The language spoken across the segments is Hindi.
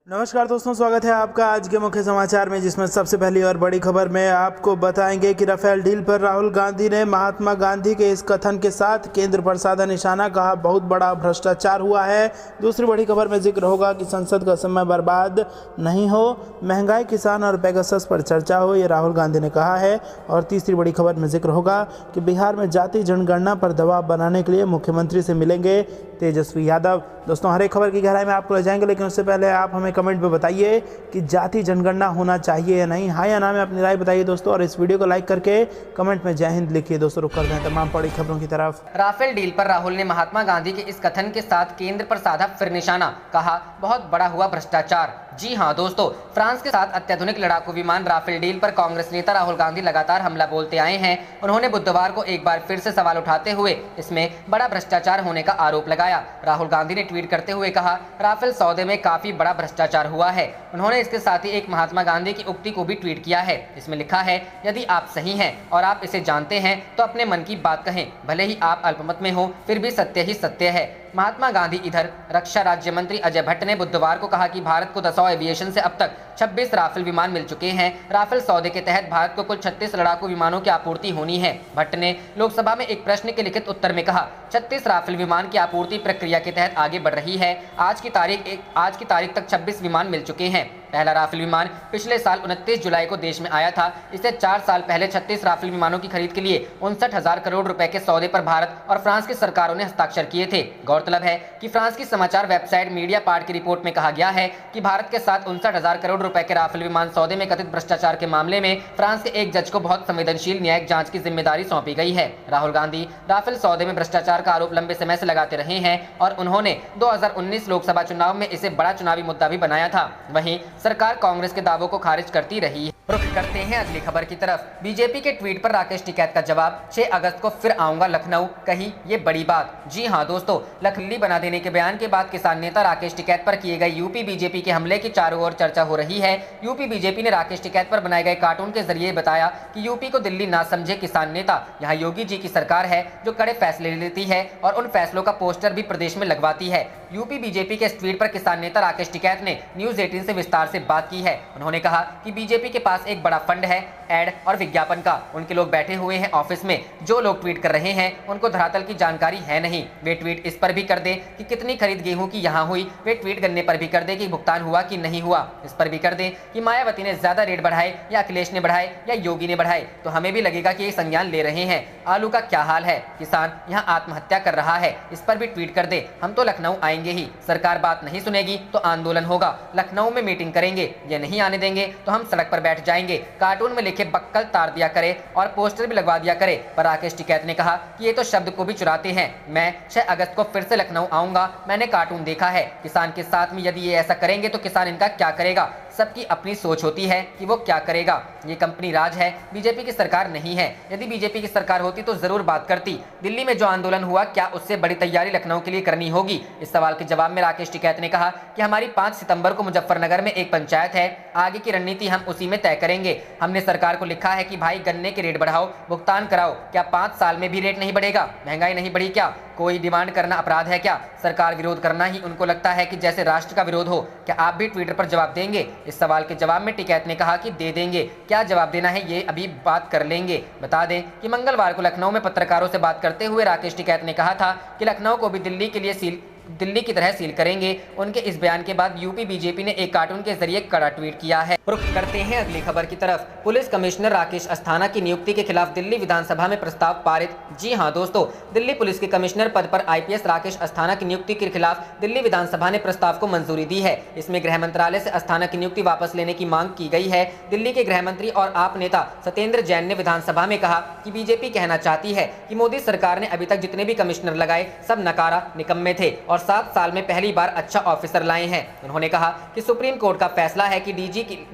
नमस्कार दोस्तों, स्वागत है आपका आज के मुख्य समाचार में, जिसमें सबसे पहली और बड़ी खबर में आपको बताएंगे कि राफेल डील पर राहुल गांधी ने महात्मा गांधी के इस कथन के साथ केंद्र पर साधा निशाना, कहा बहुत बड़ा भ्रष्टाचार हुआ है। दूसरी बड़ी खबर में जिक्र होगा कि संसद का समय बर्बाद नहीं हो, महंगाई, किसान और पेगासस पर चर्चा हो, ये राहुल गांधी ने कहा है। और तीसरी बड़ी खबर में जिक्र होगा कि बिहार में जाति जनगणना पर दबाव बनाने के लिए मुख्यमंत्री से मिलेंगे तेजस्वी यादव। दोस्तों, हर एक खबर की गहराई में आपको ले जाएंगे, लेकिन उससे पहले आप हमें कमेंट में बताइए कि जाति जनगणना होना चाहिए या नहीं, हाँ या ना में अपनी राय बताइए दोस्तों। और इस वीडियो को लाइक करके कमेंट में जय हिंद लिखिए दोस्तों। रुक करते हैं तमाम बड़ी खबरों की तरफ। राफेल डील पर राहुल ने महात्मा गांधी के इस कथन के साथ केंद्र पर साधा फिर निशाना, कहा बहुत बड़ा हुआ भ्रष्टाचार। जी हां दोस्तों, फ्रांस के साथ अत्याधुनिक लड़ाकू विमान राफेल डील पर कांग्रेस नेता राहुल गांधी लगातार हमला बोलते आए हैं। उन्होंने बुधवार को एक बार फिर से सवाल उठाते हुए इसमें बड़ा भ्रष्टाचार होने का आरोप लगाया। राहुल गांधी ने ट्वीट करते हुए कहा, राफेल सौदे में काफी बड़ा भ्रष्टाचार हुआ है। उन्होंने इसके साथ ही एक महात्मा गांधी की उक्ति को भी ट्वीट किया है। इसमें लिखा है, यदि आप सही हैं और आप इसे जानते हैं तो अपने मन की बात कहें, भले ही आप अल्पमत में हो, फिर भी सत्य ही सत्य है। महात्मा गांधी। इधर रक्षा राज्य मंत्री अजय भट्ट ने बुधवार को कहा कि भारत को दसौं एविएशन से अब तक 26 राफेल विमान मिल चुके हैं। राफेल सौदे के तहत भारत को कुल 36 लड़ाकू विमानों की आपूर्ति होनी है। भट्ट ने लोकसभा में एक प्रश्न के लिखित उत्तर में कहा, 36 राफेल विमान की आपूर्ति प्रक्रिया के तहत आगे बढ़ रही है। आज की तारीख तक 26 विमान मिल चुके हैं। पहला राफेल विमान पिछले साल 29 जुलाई को देश में आया था। इससे 4 साल पहले 36 राफेल विमानों की खरीद के लिए 59,000 करोड़ रुपए के सौदे पर भारत और फ्रांस की सरकारों ने हस्ताक्षर किए थे। गौरतलब है कि फ्रांस की समाचार वेबसाइट मीडिया पार्ट की रिपोर्ट में कहा गया है कि भारत के साथ 59,000 करोड़ रुपए के राफेल विमान सौदे में कथित भ्रष्टाचार के मामले में फ्रांस के एक जज को बहुत संवेदनशील न्यायिक जांच की जिम्मेदारी सौंपी गई है। राहुल गांधी राफेल सौदे में भ्रष्टाचार का आरोप लंबे समय से लगाते रहे हैं और उन्होंने 2019 लोकसभा चुनाव में इसे बड़ा चुनावी मुद्दा भी बनाया था। वहीं सरकार कांग्रेस के दावों को खारिज करती रही है। रुख करते हैं अगली खबर की तरफ। बीजेपी के ट्वीट पर राकेश टिकैत का जवाब, 6 अगस्त को फिर आऊंगा लखनऊ, कही ये बड़ी बात। जी हां दोस्तों, लखनऊ बना देने के बयान के बाद किसान नेता राकेश टिकैत पर किए गए यूपी बीजेपी के हमले की चारों ओर चर्चा हो रही है। यूपी बीजेपी ने राकेश टिकैत पर बनाए गए कार्टून के जरिए बताया कि यूपी को दिल्ली ना समझे किसान नेता, यहाँ योगी जी की सरकार है जो कड़े फैसले लेती है और उन फैसलों का पोस्टर भी प्रदेश में लगवाती है। यूपी बीजेपी के इस ट्वीट पर किसान नेता राकेश टिकैत ने न्यूज 18 से विस्तार से बात की है। उन्होंने कहा कि बीजेपी के पास एक बड़ा फंड है एड और विज्ञापन का। उनके लोग बैठे हुए हैं ऑफिस में, जो लोग ट्वीट कर रहे हैं उनको धरातल की जानकारी है नहीं। वे ट्वीट इस पर भी कर दे कि कितनी खरीद गेहूं की यहाँ हुई, वे ट्वीट गन्ने पर भी कर दे कि भुगतान हुआ कि नहीं हुआ। इस पर भी कर दे कि मायावती ने ज्यादा रेट बढ़ाए या अखिलेश ने बढ़ाए या योगी ने बढ़ाए, तो हमें भी लगेगा कि ये संज्ञान ले रहे हैं। आलू का क्या हाल है, किसान यहाँ आत्महत्या कर रहा है, इस पर भी ट्वीट कर दे। हम तो लखनऊ आएंगे ही, सरकार बात नहीं सुनेगी तो आंदोलन होगा, लखनऊ में मीटिंग करेंगे, ये नहीं आने देंगे तो हम सड़क पर बैठ जाएंगे। कार्टून में लिखे बक्कल तार दिया करे और पोस्टर भी लगवा दिया करे। पर राकेश टिकैत ने कहा कि ये तो शब्द को भी चुराते हैं। मैं 6 अगस्त को फिर से लखनऊ आऊंगा, मैंने कार्टून देखा है। किसान के साथ में यदि ये ऐसा करेंगे तो किसान इनका क्या करेगा। सबकी अपनी सोच होती है कि वो क्या करेगा। ये कंपनी राज है, बीजेपी की सरकार नहीं है। यदि बीजेपी की सरकार होती तो जरूर बात करती। दिल्ली में जो आंदोलन हुआ, क्या उससे बड़ी तैयारी लखनऊ के लिए करनी होगी। इस सवाल के जवाब में राकेश टिकैत ने कहा कि हमारी 5 सितंबर को मुजफ्फरनगर में एक पंचायत है, आगे की रणनीति हम उसी में तय करेंगे। हमने सरकार को लिखा है कि भाई गन्ने के रेट बढ़ाओ, भुगतान कराओ। क्या 5 साल में भी रेट नहीं बढ़ेगा? महंगाई नहीं बढ़ी क्या? कोई डिमांड करना अपराध है क्या? सरकार विरोध करना ही उनको लगता है कि जैसे राष्ट्र का विरोध हो। क्या आप भी ट्विटर पर जवाब देंगे? इस सवाल के जवाब में टिकैत ने कहा कि दे देंगे। क्या जवाब देना है ये अभी बात कर लेंगे। बता दें कि मंगलवार को लखनऊ में पत्रकारों से बात करते हुए राकेश टिकैत ने कहा था कि लखनऊ को भी दिल्ली की तरह सील करेंगे। उनके इस बयान के बाद यूपी बीजेपी ने एक कार्टून के जरिए कड़ा ट्वीट किया है। रुख करते हैं अगली खबर की तरफ। पुलिस कमिश्नर राकेश अस्थाना की नियुक्ति के खिलाफ दिल्ली विधानसभा में प्रस्ताव पारित। जी हां दोस्तों, दिल्ली पुलिस के कमिश्नर पद पर आईपीएस राकेश अस्थाना की नियुक्ति के खिलाफ दिल्ली विधानसभा ने प्रस्ताव को मंजूरी दी है। इसमें गृह मंत्रालय से अस्थाना की नियुक्ति वापस लेने की मांग की गई है। दिल्ली के गृह मंत्री और आप नेता सत्येंद्र जैन ने विधानसभा में कहा कि बीजेपी कहना चाहती है कि मोदी सरकार ने अभी तक जितने भी कमिश्नर लगाए सब नकारा निकम्मे थे और 7 साल में पहली बार अच्छा ऑफिसर लाए हैं। उन्होंने कहा कि सुप्रीम कोर्ट का फैसला है कि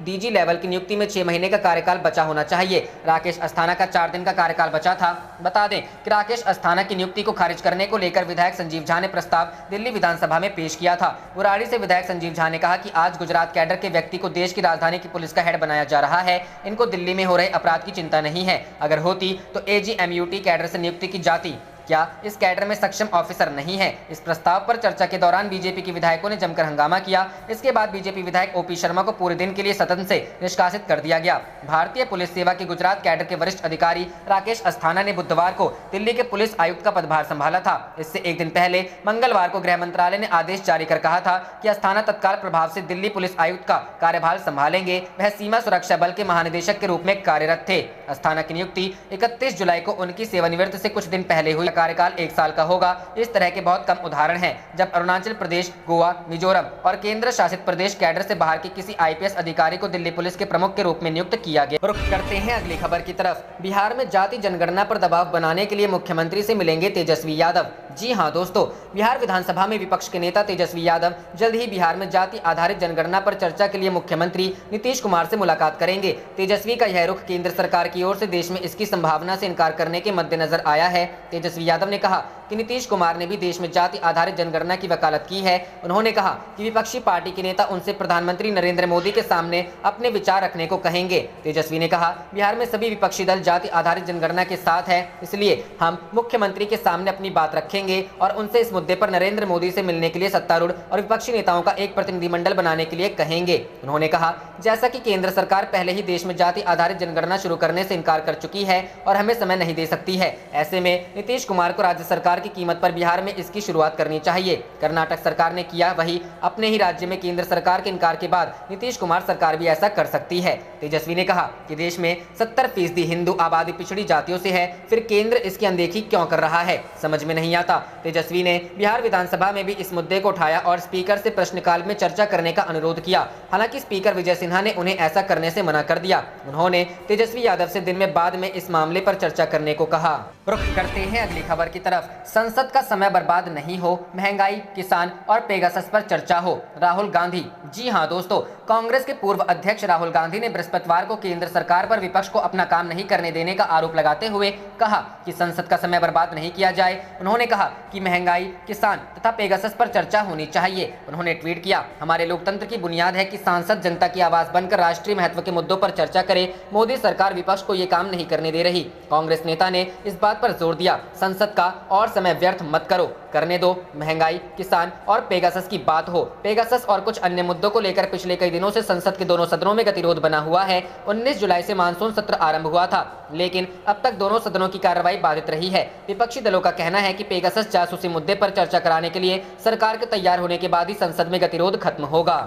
डीजी लेवल की नियुक्ति में 6 महीने का कार्यकाल बचा होना चाहिए। राकेश अस्थाना का 4 दिन का कार्यकाल बचा था। बता दें कि राकेश अस्थाना की नियुक्ति को खारिज करने को लेकर विधायक संजीव झा ने प्रस्ताव दिल्ली विधानसभा में पेश किया था। बुराड़ी से विधायक संजीव झा ने कहा कि आज गुजरात कैडर के व्यक्ति को देश की राजधानी की पुलिस का हेड बनाया जा रहा है। इनको दिल्ली में हो रहे अपराध की चिंता नहीं है। अगर होती तो एजीएमयूटी कैडर से नियुक्ति की जाती। क्या इस कैडर में सक्षम ऑफिसर नहीं है? इस प्रस्ताव पर चर्चा के दौरान बीजेपी के विधायकों ने जमकर हंगामा किया। इसके बाद बीजेपी विधायक ओपी शर्मा को पूरे दिन के लिए सदन से निष्कासित कर दिया गया। भारतीय पुलिस सेवा के गुजरात कैडर के वरिष्ठ अधिकारी राकेश अस्थाना ने बुधवार को दिल्ली के पुलिस आयुक्त का पदभार संभाला था। इससे एक दिन पहले मंगलवार को गृह मंत्रालय ने आदेश जारी कर कहा था कि अस्थाना तत्काल प्रभाव से दिल्ली पुलिस आयुक्त का कार्यभार संभालेंगे। वह सीमा सुरक्षा बल के महानिदेशक के रूप में कार्यरत थे। अस्थाना की नियुक्ति 31 जुलाई को उनकी सेवानिवृत्ति से कुछ दिन पहले हुई। कार्यकाल 1 साल का होगा। इस तरह के बहुत कम उदाहरण हैं जब अरुणाचल प्रदेश, गोवा, मिजोरम और केंद्र शासित प्रदेश कैडर से बाहर के किसी आईपीएस अधिकारी को दिल्ली पुलिस के प्रमुख के रूप में नियुक्त किया गया। रुख करते हैं अगली खबर की तरफ। बिहार में जाति जनगणना पर दबाव बनाने के लिए मुख्यमंत्री से मिलेंगे तेजस्वी यादव। जी हां दोस्तों, बिहार विधानसभा में विपक्ष के नेता तेजस्वी यादव जल्द ही बिहार में जाति आधारित जनगणना पर चर्चा के लिए मुख्यमंत्री नीतीश कुमार से मुलाकात करेंगे। तेजस्वी का यह रुख केंद्र सरकार की ओर से देश में इसकी संभावना से इनकार करने के मद्देनजर आया है। तेजस्वी यादव ने कहा कि नीतीश कुमार ने भी देश में जाति आधारित जनगणना की वकालत की है। उन्होंने कहा कि विपक्षी पार्टी के नेता उनसे प्रधानमंत्री नरेंद्र मोदी के सामने अपने विचार रखने को कहेंगे। तेजस्वी ने कहा, बिहार में सभी विपक्षी दल जाति आधारित जनगणना के साथ है, इसलिए हम मुख्यमंत्री के सामने अपनी बात रखेंगे और उनसे इस मुद्दे पर नरेंद्र मोदी से मिलने के लिए सत्तारूढ़ और विपक्षी नेताओं का एक प्रतिनिधिमंडल बनाने के लिए कहेंगे। उन्होंने कहा, जैसा कि केंद्र सरकार पहले ही देश में जाति आधारित जनगणना शुरू करने से इनकार कर चुकी है और हमें समय नहीं दे सकती है, ऐसे में नीतीश कुमार को राज्य सरकार की कीमत पर बिहार में इसकी शुरुआत करनी चाहिए। कर्नाटक सरकार ने किया वही, अपने ही राज्य में केंद्र सरकार के इनकार के बाद नीतीश कुमार सरकार भी ऐसा कर सकती है। तेजस्वी ने कहा कि देश में 70% हिंदू आबादी पिछड़ी जातियों से है, फिर केंद्र इसकी अनदेखी क्यों कर रहा है, समझ में नहीं आता। तेजस्वी ने बिहार विधानसभा में भी इस मुद्दे को उठाया और स्पीकर से प्रश्नकाल में चर्चा करने का अनुरोध किया। हालांकि स्पीकर विजय सिन्हा ने उन्हें ऐसा करने से मना कर दिया। उन्होंने तेजस्वी यादव से दिन में बाद में इस मामले पर चर्चा करने को कहा। रुख करते हैं अगली खबर की तरफ। संसद का समय बर्बाद नहीं हो, महंगाई, किसान और पेगासस पर चर्चा हो, राहुल गांधी। जी हां दोस्तों, कांग्रेस के पूर्व अध्यक्ष राहुल गांधी ने बृहस्पतिवार को केंद्र सरकार पर विपक्ष को अपना काम नहीं करने देने का आरोप लगाते हुए कहा कि संसद का समय बर्बाद नहीं किया जाए। उन्होंने कहा कि महंगाई, किसान तथा पेगासस पर चर्चा होनी चाहिए। उन्होंने ट्वीट किया, हमारे लोकतंत्र की बुनियाद है कि सांसद जनता की आवाज बनकर राष्ट्रीय महत्व के मुद्दों पर चर्चा करे। मोदी सरकार विपक्ष को ये काम नहीं करने दे रही। कांग्रेस नेता ने इस बात पर जोर दिया, संसद का और समय व्यर्थ मत करो, करने दो। महंगाई, किसान और पेगासस की बात हो। पेगासस और कुछ अन्य मुद्दों को लेकर पिछले कई दिनों से संसद के दोनों सदनों में गतिरोध बना हुआ है। 19 जुलाई से मानसून सत्र आरंभ हुआ था, लेकिन अब तक दोनों सदनों की कार्रवाई बाधित रही है। विपक्षी दलों का कहना है कि पेगासस जासूसी मुद्दे पर चर्चा कराने के लिए सरकार के तैयार होने के बाद ही संसद में गतिरोध खत्म होगा।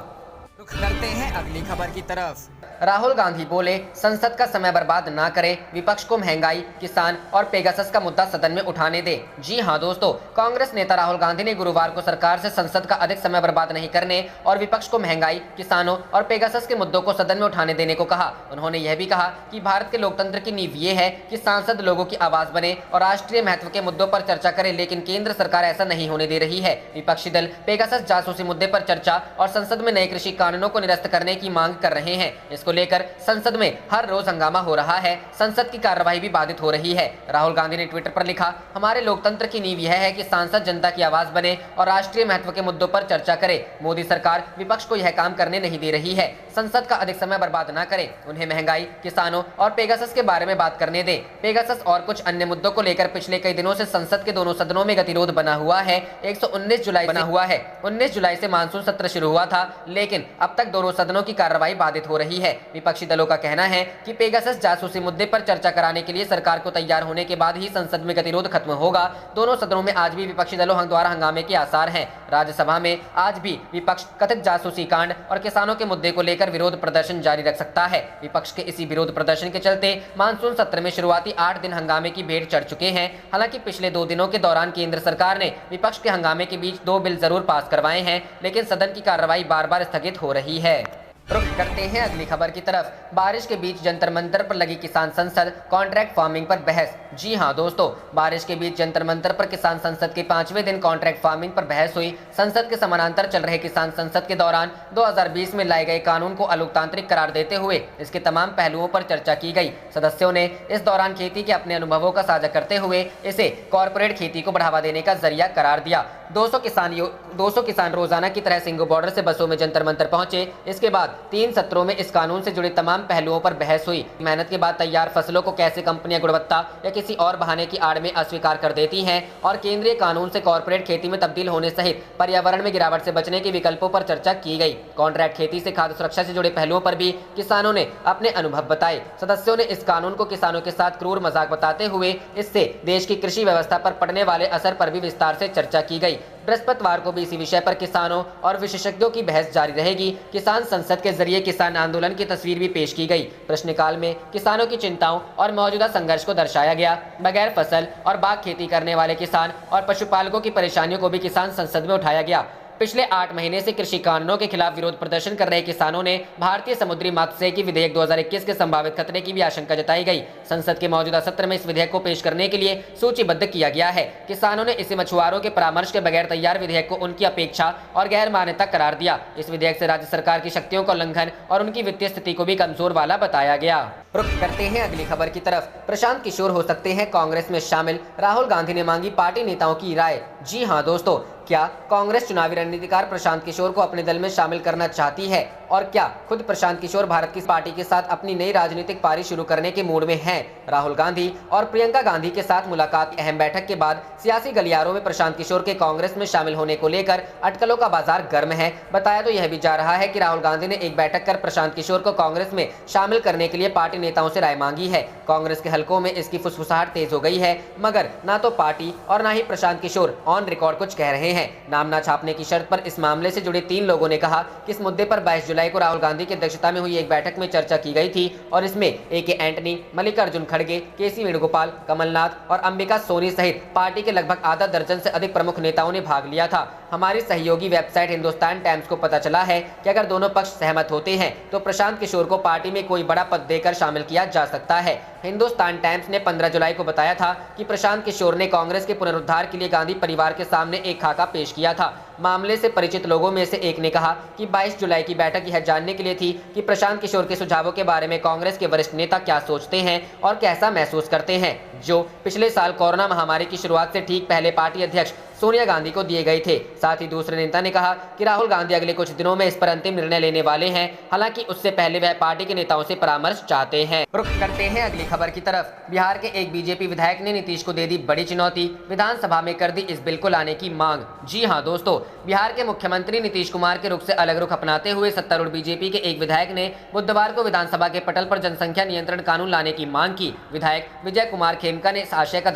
रुख करते हैं अगली खबर की तरफ। राहुल गांधी बोले, संसद का समय बर्बाद ना करें, विपक्ष को महंगाई, किसान और पेगासस का मुद्दा सदन में उठाने दे। जी हां दोस्तों, कांग्रेस नेता राहुल गांधी ने गुरुवार को सरकार से संसद का अधिक समय बर्बाद नहीं करने और विपक्ष को महंगाई, किसानों और पेगासस के मुद्दों को सदन में उठाने देने को कहा। उन्होंने यह भी कहा कि भारत के लोकतंत्र की नींव ये है कि सांसद लोगों की आवाज बने और राष्ट्रीय महत्व के मुद्दों पर चर्चा करे, लेकिन केंद्र सरकार ऐसा नहीं होने दे रही है। विपक्षी दल पेगासस जासूसी मुद्दे पर चर्चा और संसद में नए कृषि कानूनों को निरस्त करने की मांग कर रहे हैं। इसको लेकर संसद में हर रोज हंगामा हो रहा है, संसद की कार्रवाई भी बाधित हो रही है। राहुल गांधी ने ट्विटर पर लिखा, हमारे लोकतंत्र की नींव यह है कि सांसद जनता की आवाज बने और राष्ट्रीय महत्व के मुद्दों पर चर्चा करे। मोदी सरकार विपक्ष को यह काम करने नहीं दे रही है। संसद का अधिक समय बर्बाद न करे, उन्हें महंगाई, किसानों और पेगासस के बारे में बात करने दे। पेगासस और कुछ अन्य मुद्दों को लेकर पिछले कई दिनों से संसद के दोनों सदनों में गतिरोध बना हुआ है। 19 जुलाई से मानसून सत्र शुरू हुआ था, लेकिन अब तक दोनों सदनों की कार्रवाई बाधित हो रही है। विपक्षी दलों का कहना है कि पेगासस जासूसी मुद्दे पर चर्चा कराने के लिए सरकार को तैयार होने के बाद ही संसद में गतिरोध खत्म होगा। दोनों सदनों में आज भी विपक्षी दलों द्वारा हंगामे के आसार हैं। राज्यसभा में आज भी विपक्ष कथित जासूसी कांड और किसानों के मुद्दे को लेकर विरोध प्रदर्शन जारी रख सकता है। विपक्ष के इसी विरोध प्रदर्शन के चलते मानसून सत्र में शुरुआती 8 दिन हंगामे की भेंट चढ़ चुके हैं। हालांकि पिछले 2 दिनों के दौरान केंद्र सरकार ने विपक्ष के हंगामे के बीच 2 बिल जरूर पास करवाए हैं, लेकिन सदन की कार्रवाई बार-बार स्थगित हो रही है। रुख करते हैं अगली खबर की तरफ। बारिश के बीच जंतर मंतर पर लगी किसान संसद, कॉन्ट्रैक्ट फार्मिंग पर बहस। जी हां दोस्तों, बारिश के बीच जंतर मंतर पर किसान संसद के 5वें दिन कॉन्ट्रैक्ट फार्मिंग पर बहस हुई। संसद के समानांतर चल रहे किसान संसद के दौरान 2020 में लाए गए कानून को अलोकतांत्रिक करार देते हुए इसके तमाम पहलुओं पर चर्चा की गई। सदस्यों ने इस दौरान खेती के अपने अनुभवों का साझा करते हुए इसे कॉर्पोरेट खेती को बढ़ावा देने का जरिया करार दिया। 200 किसान रोजाना की तरह सिंघू बॉर्डर से बसों में जंतर मंतर पहुंचे। इसके बाद 3 सत्रों में इस कानून से जुड़े तमाम पहलुओं पर बहस हुई। मेहनत के बाद तैयार फसलों को कैसे कंपनियां गुणवत्ता या किसी और बहाने की आड़ में अस्वीकार कर देती हैं और केंद्रीय कानून से कॉर्पोरेट खेती में तब्दील होने सहित पर्यावरण में गिरावट से बचने के विकल्पों पर चर्चा की गई। कॉन्ट्रैक्ट खेती से खाद्य सुरक्षा से जुड़े पहलुओं पर भी किसानों ने अपने अनुभव बताए। सदस्यों ने इस कानून को किसानों के साथ क्रूर मजाक बताते हुए इससे देश की कृषि व्यवस्था पर पड़ने वाले असर पर भी विस्तार से चर्चा की गई। बृहस्पतिवार को भी इसी विषय पर किसानों और विशेषज्ञों की बहस जारी रहेगी। किसान संसद के जरिए किसान आंदोलन की तस्वीर भी पेश की गई। प्रश्नकाल में किसानों की चिंताओं और मौजूदा संघर्ष को दर्शाया गया। बगैर फसल और बाग खेती करने वाले किसान और पशुपालकों की परेशानियों को भी किसान संसद में उठाया गया। पिछले 8 महीने से कृषि कानूनों के खिलाफ विरोध प्रदर्शन कर रहे किसानों ने भारतीय समुद्री मत्स्यिकी विधेयक 2021 के संभावित खतरे की भी आशंका जताई गई। संसद के मौजूदा सत्र में इस विधेयक को पेश करने के लिए सूचीबद्ध किया गया है। किसानों ने इसे मछुआरों के परामर्श के बगैर तैयार विधेयक को उनकी अपेक्षा और गैर मान्यता करार दिया। इस विधेयक से राज्य सरकार की शक्तियों का उल्लंघन और उनकी वित्तीय स्थिति को भी कमजोर वाला बताया गया। रुख करते हैं अगली खबर की तरफ। प्रशांत किशोर हो सकते हैं कांग्रेस में शामिल, राहुल गांधी ने मांगी पार्टी नेताओं की राय। जी हां दोस्तों, क्या कांग्रेस चुनावी रणनीतिकार प्रशांत किशोर को अपने दल में शामिल करना चाहती है और क्या खुद प्रशांत किशोर भारत की पार्टी के साथ अपनी नई राजनीतिक पारी शुरू करने के मूड में हैं? राहुल गांधी और प्रियंका गांधी के साथ मुलाकात की अहम बैठक के बाद सियासी गलियारों में प्रशांत किशोर के कांग्रेस में शामिल होने को लेकर अटकलों का बाजार गर्म है। बताया तो यह भी जा रहा है कि राहुल गांधी ने एक बैठक कर प्रशांत किशोर को कांग्रेस में शामिल करने के लिए पार्टी नेताओं से राय मांगी है। कांग्रेस के हलकों में इसकी फुसफुसाहट तेज हो गई है, मगर ना तो पार्टी और ना ही प्रशांत किशोर ऑन रिकॉर्ड कुछ कह रहे हैं। नाम ना छापने की शर्त पर इस मामले से जुड़े 3 लोगों ने कहा कि इस मुद्दे पर 22 जुलाई को राहुल गांधी की अध्यक्षता में हुई एक बैठक में चर्चा की गई थी और इसमें ए.के. एंटनी, मल्लिकार्जुन खड़गे, के.सी. वेणुगोपाल, कमलनाथ और अंबिका सोनी सहित पार्टी के लगभग आधा दर्जन से अधिक प्रमुख नेताओं ने भाग लिया था। हमारी सहयोगी वेबसाइट हिंदुस्तान टाइम्स को पता चला है कि अगर दोनों पक्ष सहमत होते हैं तो प्रशांत किशोर को पार्टी में कोई बड़ा पद देकर शामिल किया जा सकता है। हिंदुस्तान टाइम्स ने 15 जुलाई को बताया था कि प्रशांत किशोर ने कांग्रेस के पुनरुद्धार के लिए गांधी परिवार के सामने एक खाका पेश किया था। मामले से परिचित लोगों में से एक ने कहा कि 22 जुलाई की बैठक यह जानने के लिए थी कि प्रशांत किशोर के सुझावों के बारे में कांग्रेस के वरिष्ठ नेता क्या सोचते हैं और कैसा महसूस करते हैं, जो पिछले साल कोरोना महामारी की शुरुआत से ठीक पहले पार्टी अध्यक्ष सोनिया गांधी को दिए गए थे। साथ ही दूसरे नेता ने कहा कि राहुल गांधी अगले कुछ दिनों में इस पर अंतिम निर्णय लेने वाले हैं, हालांकि उससे पहले वह पार्टी के नेताओं से परामर्श चाहते हैं। रुख करते हैं अगली खबर की तरफ। बिहार के एक बीजेपी विधायक ने नीतीश को दे दी बड़ी चुनौती, विधानसभा में कर दी इस बिल को लाने की मांग। जी हां दोस्तों, बिहार के मुख्यमंत्री नीतीश कुमार के रुख से अलग रुख अपनाते हुए सत्तारूढ़ बीजेपी के एक विधायक ने बुधवार को विधानसभा के पटल पर जनसंख्या नियंत्रण कानून लाने की मांग की। विधायक विजय कुमार खेमका ने इस आशय का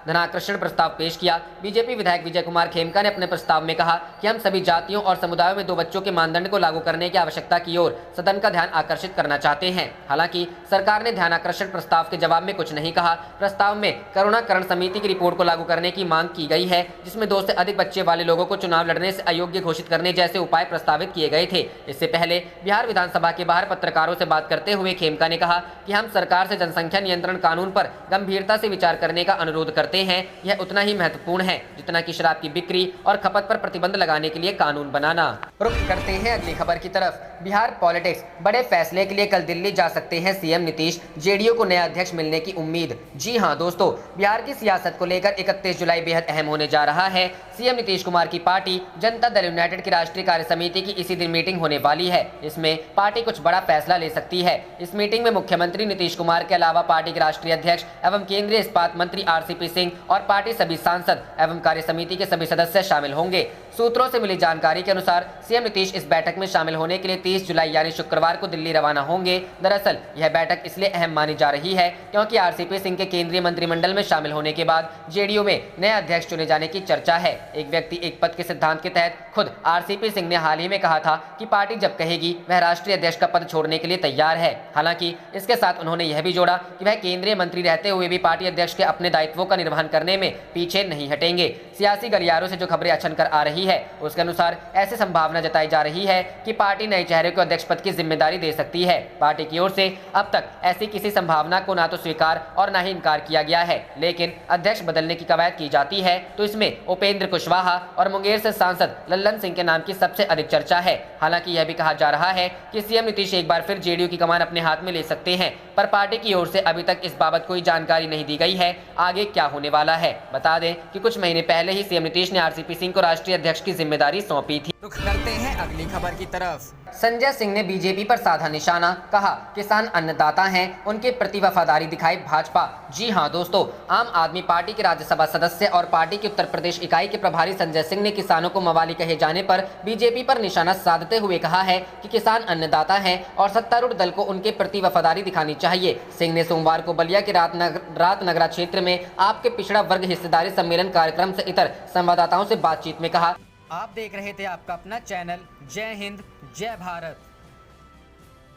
धनाकर्षण प्रस्ताव पेश किया। बीजेपी विधायक विजय कुमार खेमका ने अपने प्रस्ताव में कहा कि हम सभी जातियों और समुदायों में 2 बच्चों के मानदंड को लागू करने की आवश्यकता की ओर सदन का ध्यान आकर्षित करना चाहते हैं। हालांकि सरकार ने ध्यानाकर्षण प्रस्ताव के जवाब में कुछ नहीं कहा। प्रस्ताव में करुणाकरण समिति की रिपोर्ट को लागू करने की मांग की गई है, जिसमें 2 से अधिक बच्चे वाले लोगों को चुनाव लड़ने से अयोग्य घोषित करने जैसे उपाय प्रस्तावित किए गए थे। इससे पहले बिहार विधानसभा के बाहर पत्रकारों से बात करते हुए खेमका ने कहा कि हम सरकार से जनसंख्या नियंत्रण कानून पर गंभीरता से विचार करने का अनुरोध करते हैं। यह उतना ही महत्वपूर्ण है जितना कि शराब की बिक्री और खपत पर प्रतिबंध लगाने के लिए कानून बनाना। रुख करते हैं अगली खबर की तरफ। बिहार पॉलिटिक्स, बड़े फैसले के लिए कल दिल्ली जा सकते हैं सीएम नीतीश, जेडीयू को नया अध्यक्ष मिलने की उम्मीद। जी हां दोस्तों, बिहार की सियासत को लेकर 31 जुलाई बेहद अहम होने जा रहा है। सीएम नीतीश कुमार की पार्टी जनता दल यूनाइटेड की राष्ट्रीय कार्य समिति की इसी दिन मीटिंग होने वाली है। इसमें पार्टी कुछ बड़ा फैसला ले सकती है। इस मीटिंग में मुख्यमंत्री नीतीश कुमार के अलावा पार्टी के राष्ट्रीय अध्यक्ष एवं केंद्रीय इस्पात मंत्री आरसीपी सिंह और पार्टी सभी सांसद एवं कार्य समिति के सभी सदस्य शामिल होंगे। सूत्रों से मिली जानकारी के अनुसार सीएम नीतीश इस बैठक में शामिल होने के लिए 30 जुलाई यानी शुक्रवार को दिल्ली रवाना होंगे। दरअसल यह बैठक इसलिए अहम मानी जा रही है क्योंकि आरसीपी सिंह के केंद्रीय मंत्रिमंडल में शामिल होने के बाद जेडीयू में नए अध्यक्ष चुने जाने की चर्चा है। एक व्यक्ति एक पद के सिद्धांत के तहत खुद आरसीपी सिंह ने हाल ही में कहा था कि पार्टी जब कहेगी वह राष्ट्रीय अध्यक्ष का पद छोड़ने के लिए तैयार है। हालांकि इसके साथ उन्होंने यह भी जोड़ा कि वह केंद्रीय मंत्री रहते हुए भी पार्टी अध्यक्ष के अपने दायित्वों का निर्वहन करने में पीछे नहीं हटेंगे। सियासी गलियारों से जो खबरें अचन कर आ रही है। उसके अनुसार ऐसी संभावना जताई जा रही है कि पार्टी नए चेहरे को अध्यक्ष पद की जिम्मेदारी दे सकती है। पार्टी की ओर से अब तक ऐसी किसी संभावना को ना तो स्वीकार और ना ही इनकार किया गया है, लेकिन अध्यक्ष बदलने की कवायद की जाती है तो इसमें उपेंद्र कुशवाहा और मुंगेर से सांसद लल्लन सिंह के नाम की सबसे अधिक चर्चा है। हालांकि यह भी कहा जा रहा है कि सीएम नीतीश एक बार फिर जेडीयू की कमान अपने हाथ में ले सकते हैं, पर पार्टी की ओर से अभी तक इस बाबत कोई जानकारी नहीं दी गई है आगे क्या होने वाला है। बता दें कि कुछ महीने पहले ही सीएम नीतीश ने आरसीपी सिंह को राष्ट्रीय अध्यक्ष की जिम्मेदारी सौंपी थी। रुख करते हैं अगली खबर की तरफ। संजय सिंह ने बीजेपी पर साधा निशाना, कहा किसान अन्नदाता हैं, उनके प्रति वफादारी दिखाई भाजपा। जी हां दोस्तों, आम आदमी पार्टी के राज्यसभा सदस्य और पार्टी की उत्तर प्रदेश इकाई के प्रभारी संजय सिंह ने किसानों को मवाली कहे जाने पर बीजेपी पर निशाना साधते हुए कहा है कि किसान अन्नदाता हैं और सत्तारूढ़ दल को उनके प्रति वफादारी दिखानी चाहिए। सिंह ने सोमवार को बलिया के रातनगरा क्षेत्र में आपके पिछड़ा वर्ग हिस्सेदारी सम्मेलन कार्यक्रम से इतर संवाददाताओं से बातचीत में कहा। आप देख रहे थे आपका अपना चैनल जय हिंद जय भारत।